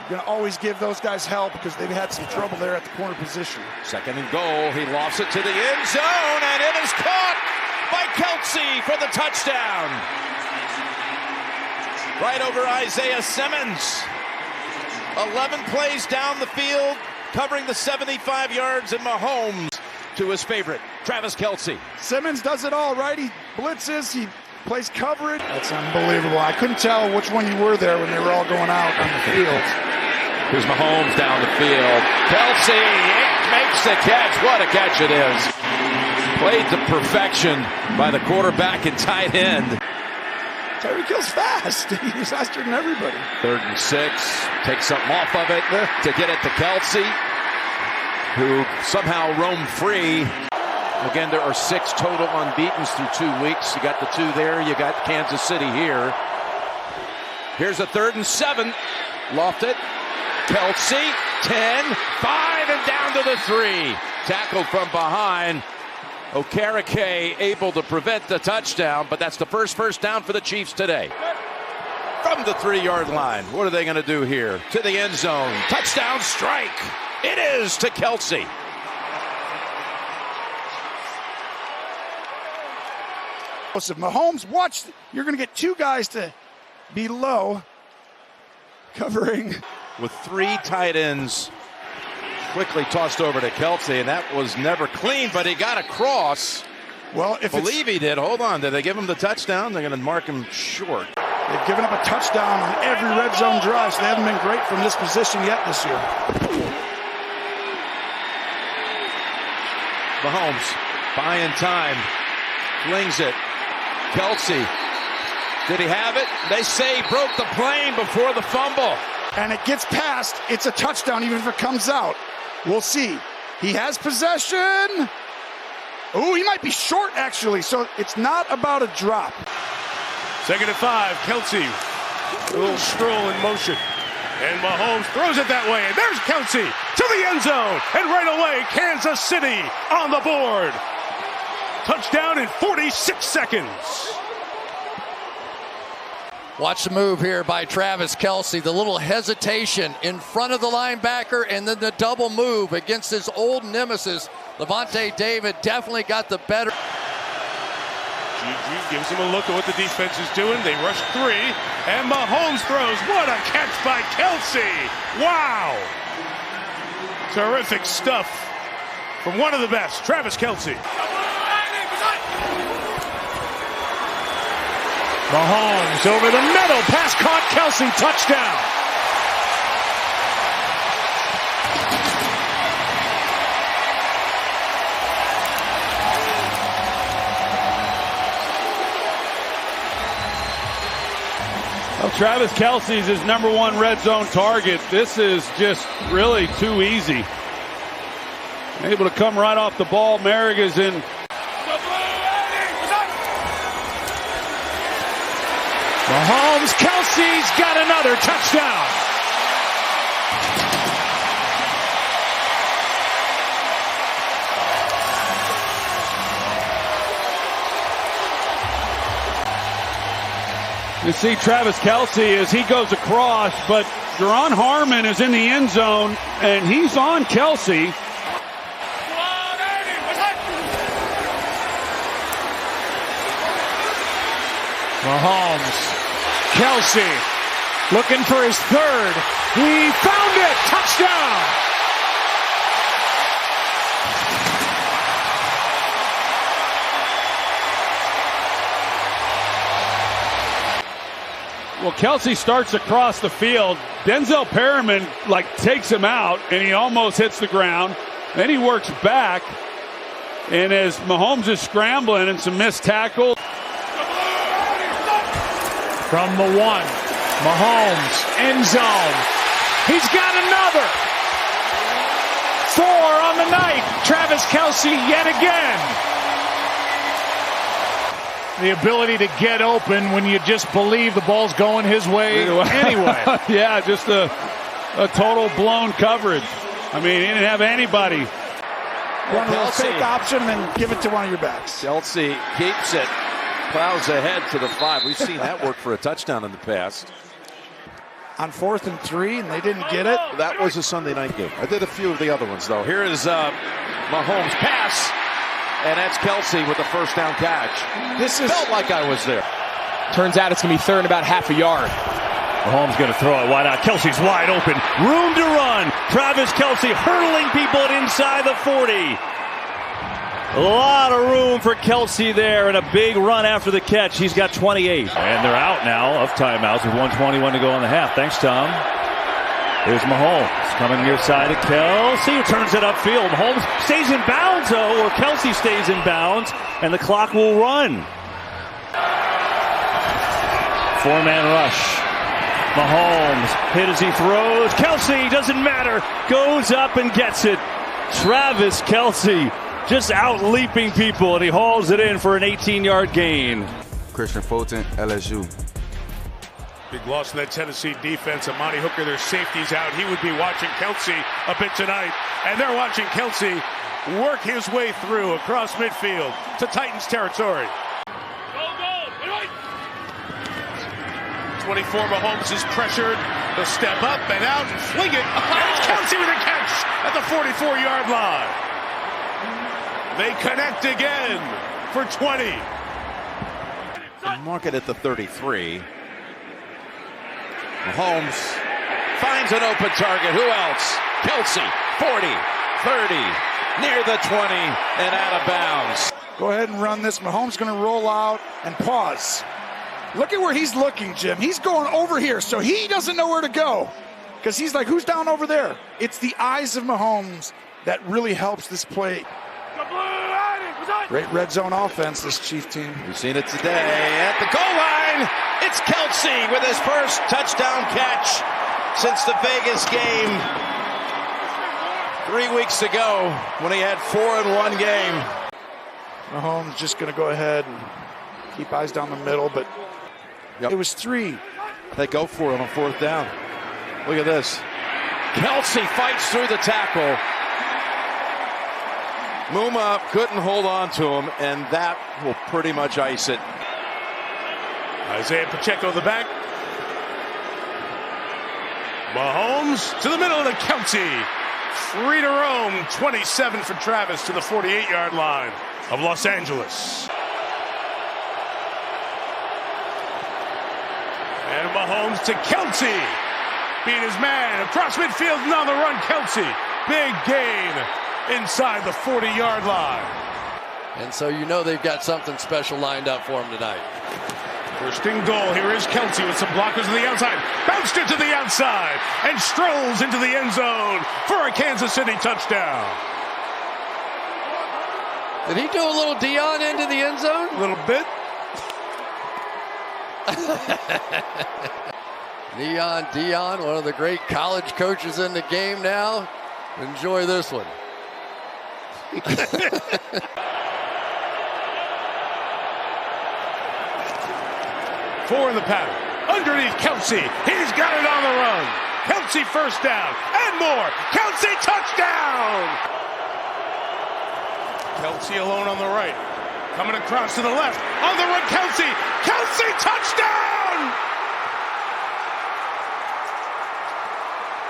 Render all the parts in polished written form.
You're going to always give those guys help because they've had some trouble there at the corner position. Second and goal. He lofts it to the end zone, and it is caught by Kelce for the touchdown. Right over Isaiah Simmons. 11 plays down the field, covering the 75 yards, and Mahomes to his favorite, Travis Kelce. Simmons does it all, right? He blitzes, he plays coverage. That's unbelievable. I couldn't tell which one you were there when they were all going out on the field. Here's Mahomes down the field. Kelsey makes the catch. What a catch it is. Played to perfection by the quarterback and tight end. Tyreek Hill's fast. He's faster than everybody. 3rd and 6. Take something off of it to get it to Kelsey, who somehow roamed free. Again, there are 6 total unbeatens through 2 weeks. You got the 2 there. You got Kansas City here. Here's a 3rd and 7. Lofted. Kelce, 10, 5, and down to the 3. Tackled from behind. Okereke able to prevent the touchdown, but that's the first down for the Chiefs today. From the 3-yard line, what are they going to do here? To the end zone. Touchdown strike. It is to Kelce. So Mahomes, watch. You're going to get 2 guys to be low, covering. With 3 tight ends quickly tossed over to Kelce, and that was never clean, but he got across. Well, if believe he did. Hold on. Did they give him the touchdown? They're going to mark him short. They've given up a touchdown on every red zone drive, so they haven't been great from this position yet this year. Mahomes buying time, flings it. Kelce, did he have it? They say he broke the plane before the fumble. And it gets past. It's a touchdown even if it comes out. We'll see. He has possession. Oh, he might be short actually, so it's not about a drop. 2nd and 5, Kelce. A little stroll in motion. And Mahomes throws it that way. And there's Kelce to the end zone. And right away, Kansas City on the board. Touchdown in 46 seconds. Watch the move here by Travis Kelce. The little hesitation in front of the linebacker and then the double move against his old nemesis. Levante David definitely got the better. Juju gives him a look at what the defense is doing. They rush 3. And Mahomes throws. What a catch by Kelce. Wow. Terrific stuff from one of the best, Travis Kelce. Mahomes over the middle, pass caught, Kelce, touchdown. Well, Travis Kelce is his #1 red zone target. This is just really too easy. Able to come right off the ball. Merrick is in. Mahomes, Kelce's got another touchdown. You see Travis Kelce as he goes across, but Deron Harmon is in the end zone, and he's on Kelce. Mahomes, Kelce, looking for his 3rd. He found it, touchdown. Well, Kelce starts across the field. Denzel Perriman takes him out, and he almost hits the ground. Then he works back, and as Mahomes is scrambling and some missed tackles. From the 1, Mahomes, end zone. He's got another. 4 on the night. Travis Kelce yet again. The ability to get open when you just believe the ball's going his way anyway. Yeah, just a total blown coverage. I mean, he didn't have anybody. Run a little fake option and then give it to one of your backs. Kelce keeps it. Plows ahead to the 5. We've seen that work for a touchdown in the past. on 4th and 3, and they didn't get it. That was a Sunday night game. I did a few of the other ones, though. Here is Mahomes' pass, and that's Kelsey with the first down catch. This felt like I was there. Turns out it's going to be third and about half a yard. Mahomes going to throw it wide out. Kelsey's wide open. Room to run. Travis Kelce hurdling people inside the 40. A lot of room for Kelce there, and a big run after the catch. He's got 28. And they're out now of timeouts with 1:21 to go in the half. Thanks, Tom. Here's Mahomes coming near side to Kelce, who turns it upfield. Mahomes stays in bounds, though, or Kelce stays in bounds, and the clock will run. 4-man rush. Mahomes hit as he throws. Kelce, doesn't matter, goes up and gets it. Travis Kelce just out leaping people, and he hauls it in for an 18-yard gain. Christian Fulton, LSU. Big loss in that Tennessee defense. Amani Hooker, their safety's out. He would be watching Kelce a bit tonight, and they're watching Kelce work his way through across midfield to Titans territory. 24, Mahomes is pressured. He'll step up and out and fling it. And it's Kelce with a catch at the 44-yard line. They connect again for 20. Mark it at the 33. Mahomes finds an open target. Who else? Kelsey, 40, 30, near the 20, and out of bounds. Go ahead and run this. Mahomes going to roll out and pause. Look at where he's looking, Jim. He's going over here, so he doesn't know where to go because he's like, who's down over there? It's the eyes of Mahomes that really helps this play. Great red zone offense, this Chief team. We've seen it today at the goal line. It's Kelsey with his first touchdown catch since the Vegas game 3 weeks ago when he had 4 in one game. Mahomes just going to go ahead and keep eyes down the middle, but it was 3. They go for it on 4th down. Look at this. Kelsey fights through the tackle. Muma couldn't hold on to him, and that will pretty much ice it. Isaiah Pacheco the back. Mahomes to the middle to Kelce. Free to roam. 27 for Travis to the 48-yard line of Los Angeles. And Mahomes to Kelce. Beat his man across midfield and on the run. Kelce. Big gain inside the 40-yard line. And so you know they've got something special lined up for him tonight. First and goal. Here is Kelce with some blockers to the outside. Bounced it to the outside and strolls into the end zone for a Kansas City touchdown. Did he do a little Dion into the end zone? A little bit. Dion, one of the great college coaches in the game now. Enjoy this one. 4 in the pattern. Underneath Kelce. He's got it on the run. Kelce first down and more. Kelce touchdown. Kelce alone on the right. Coming across to the left. On the run, Kelce. Kelce touchdown.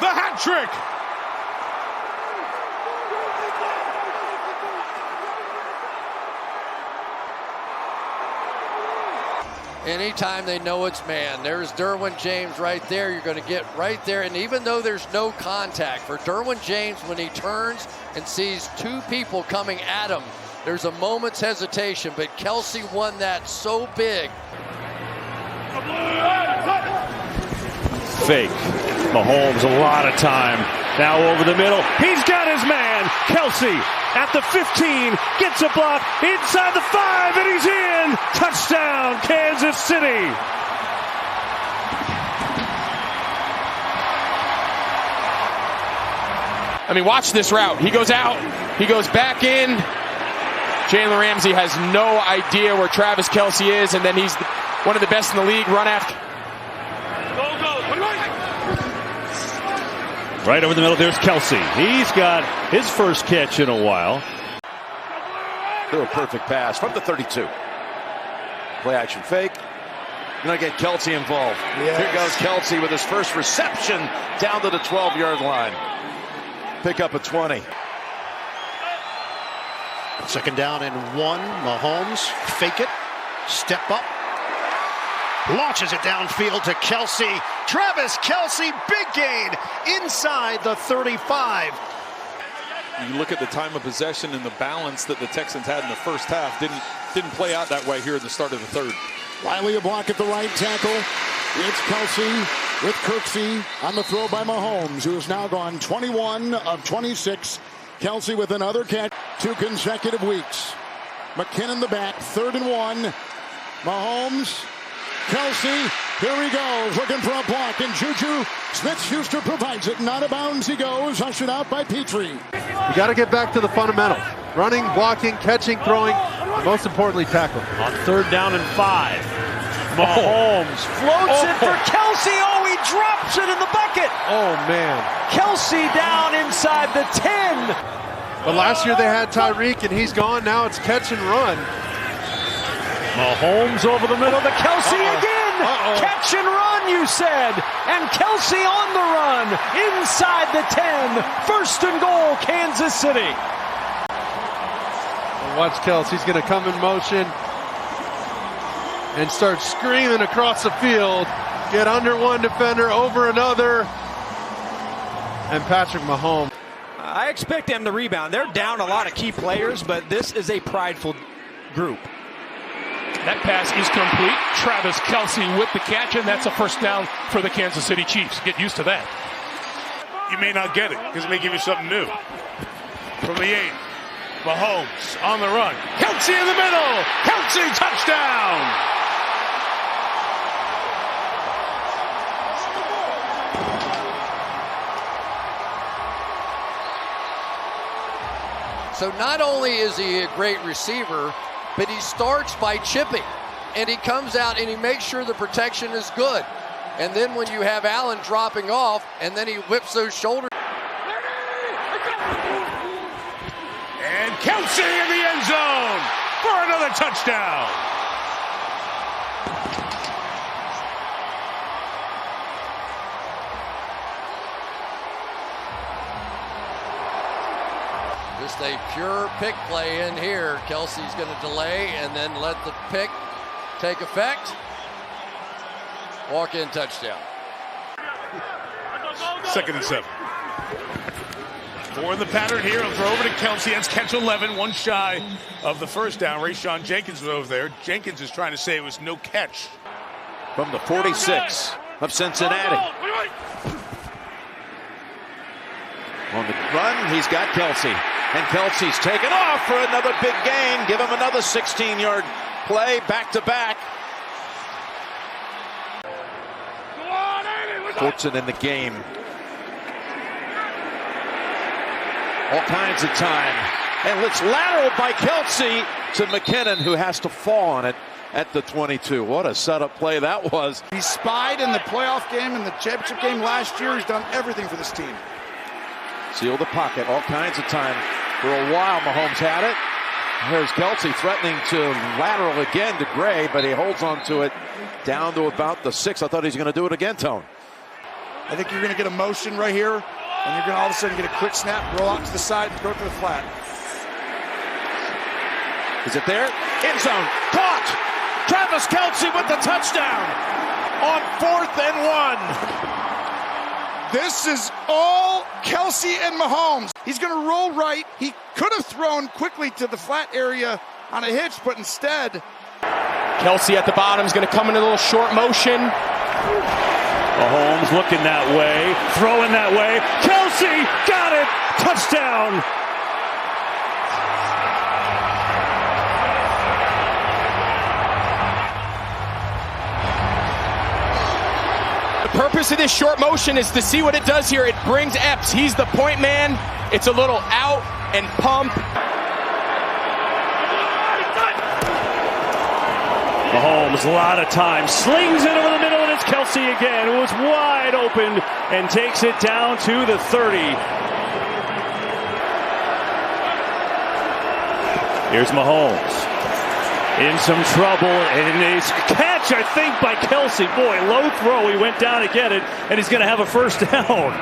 The hat trick. Anytime they know it's man, there's Derwin James right there. You're going to get right there. And even though there's no contact for Derwin James, when he turns and sees 2 people coming at him, there's a moment's hesitation. But Kelce won that so big. Fake. Mahomes a lot of time. Now over the middle. He's got his man. Kelce at the 15. Gets a block inside the 5, and he's in. Touchdown, Kansas City. I mean, watch this route. He goes out. He goes back in. Jalen Ramsey has no idea where Travis Kelce is, and then he's one of the best in the league. Run after. Right over the middle, there's Kelce. He's got his first catch in a while. Threw a perfect pass from the 32. Play action fake. Going to get Kelce involved. Yes. Here goes Kelce with his first reception down to the 12-yard line. Pick up a 20. Second down and 1. Mahomes, fake it, step up, launches it downfield to Kelsey. Travis Kelce, big gain inside the 35. You look at the time of possession and the balance that the Texans had in the first half. Didn't play out that way here at the start of the third. Riley a block at the right tackle. It's Kelsey with Kirksey on the throw by Mahomes, who has now gone 21 of 26. Kelsey with another catch, 2 consecutive weeks. McKinnon the back, 3rd and 1. Mahomes, Kelsey, here he goes, looking for a block, and Juju Smith-Schuster provides it. Not out of bounds he goes, ushered out by Petrie. You got to get back to the fundamentals. Running, blocking, catching, throwing, and most importantly, tackling. On 3rd down and 5. Mahomes floats it for Kelce. Oh, he drops it in the bucket. Oh, man. Kelce down inside the 10. But last year they had Tyreek, and he's gone. Now it's catch and run. Mahomes over the middle to Kelce again. Catch and run, you said. And Kelce on the run inside the 10. 1st and goal, Kansas City. Watch Kelce. He's going to come in motion and start screaming across the field. Get under one defender, over another. And Patrick Mahomes. I expect them to rebound. They're down a lot of key players, but this is a prideful group. That pass is complete. Travis Kelce with the catch, and that's a first down for the Kansas City Chiefs. Get used to that. You may not get it because it may give you something new. From the 8, Mahomes on the run. Kelce in the middle. Kelce touchdown. So not only is he a great receiver, but he starts by chipping. And he comes out and he makes sure the protection is good. And then when you have Allen dropping off, and then he whips those shoulders. And Kelce in the end zone for another touchdown. Just a pure pick play in here. Kelsey's going to delay and then let the pick take effect. Walk-in touchdown. 2nd and 7. 4 in the pattern here. He'll throw over to Kelce. That's catch 11, 1 shy of the first down. Rayshawn Jenkins was over there. Jenkins is trying to say it was no catch. From the 46 of Cincinnati. On the run, he's got Kelce. And Kelsey's taken off for another big gain. Give him another 16-yard play, back-to-back. Fortson in the game. All kinds of time. And it's lateral by Kelce to McKinnon, who has to fall on it at the 22. What a setup play that was. He spied in the playoff game and the championship game last year. He's done everything for this team. Seal the pocket, all kinds of time. For a while, Mahomes had it. Here's Kelce threatening to lateral again to Gray, but he holds on to it down to about the 6. I thought he was going to do it again, Tone. I think you're going to get a motion right here, and you're going to all of a sudden get a quick snap, roll out to the side, and go to the flat. Is it there? End zone. Caught! Travis Kelce with the touchdown on 4th and 1. This is all Kelce and Mahomes. He's going to roll right. He could have thrown quickly to the flat area on a hitch, but instead. Kelce at the bottom is going to come in a little short motion. Mahomes looking that way, throwing that way. Kelce got it. Touchdown. The purpose of this short motion is to see what it does here. It brings Epps. He's the point man. It's a little out and pump. Mahomes, a lot of time, slings it over the middle, and it's Kelce again, who was wide open and takes it down to the 30. Here's Mahomes. in some trouble, and a catch, I think, by Kelsey. Boy, low throw. He went down to get it, and he's going to have a first down.